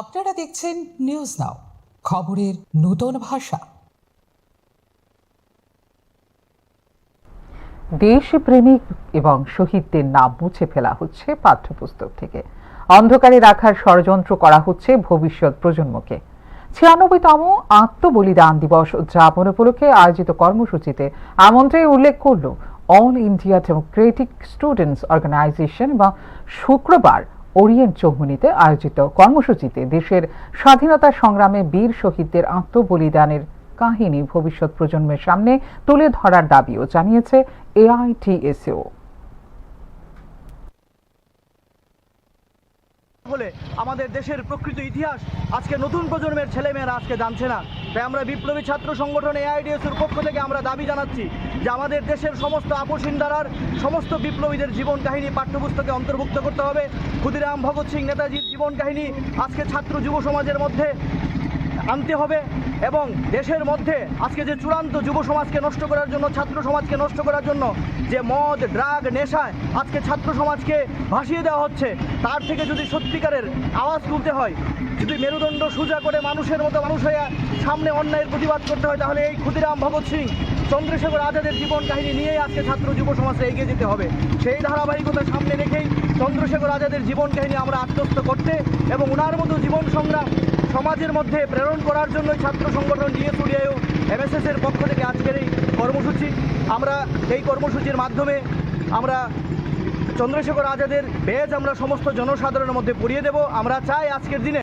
আপনারা দেখছেন news now, খবরের নতুন ভাষা। দেশপ্রেমিক এবং শহীদদের নাম মুছে ফেলা হচ্ছে পাঠ্যপুস্তক থেকে। অন্ধকারে রাখার ষড়যন্ত্র করা হচ্ছে ভবিষ্যৎ প্রজন্মকে। ৯৬তম আত্মবলিদান দিবস উদযাপন উপলক্ষে আয়োজিত কর্মসূচিতে আমন্ত্রণে উল্লেখ করল All India Democratic Students Organization বা শুক্রবার ওরিয়েন্ট চৌমুহনীতে আয়োজিত কর্মসূচিতে দেশের স্বাধীনতা সংগ্রামে বীর শহীদদের আত্মবলিদানের কাহিনী ভবিষ্যৎ প্রজন্মের সামনে তুলে ধরার দাবিও জানিয়েছে এআইটিএসও। বলে আমাদের দেশের প্রকৃত ইতিহাস আজকে নতুন প্রজন্মের ছেলেমেয়েরা আজকে জানছে না। তাই আমরা বিপ্লবী ছাত্র সংগঠন এআইডিএসের পক্ষ থেকে আমরা দাবি জানাচ্ছি যে আমাদের দেশের সমস্ত আপসহীন ধারার সমস্ত বিপ্লবীদের জীবন কাহিনী পাঠ্যপুস্তকে অন্তর্ভুক্ত করতে হবে। ক্ষুদিরাম ভগৎ সিং নেতাজির জীবন কাহিনী আজকে ছাত্র যুব সমাজের মধ্যে আনতে হবে এবং দেশের মধ্যে আজকে যে চূড়ান্ত যুব সমাজকে নষ্ট করার জন্য, ছাত্র সমাজকে নষ্ট করার জন্য যে মদ, ড্রাগ, নেশায় আজকে ছাত্র সমাজকে ভাসিয়ে দেওয়া হচ্ছে, তার থেকে যদি সত্যিকারের আওয়াজ তুলতে হয়, যদি মেরুদণ্ড সোজা করে মানুষের মতো মানুষ হয়ে সামনে অন্যায়ের প্রতিবাদ করতে হয়, তাহলে এই ক্ষুদিরাম ভগৎ সিং, চন্দ্রশেখর আজাদের জীবন কাহিনী নিয়েই আজকে ছাত্র যুব সমাজে এগিয়ে যেতে হবে। সেই ধারাবাহিকতা সামনে রেখেই চন্দ্রশেখর আজাদের জীবন কাহিনী আমরা আত্মস্থ করতে এবং ওনার মতো জীবন সংগ্রাম সমাজের মধ্যে প্রেরণ করার জন্য ছাত্র সংগঠন ডিএসইউ এমএসএস এর পক্ষ থেকে আজকের এই কর্মসূচি। আমরা এই কর্মসূচির মাধ্যমে আমরা চন্দ্রশেখর আজাদের বেজ আমরা সমস্ত জনসাধারণের মধ্যে পড়িয়ে দেব। আমরা চাই আজকের দিনে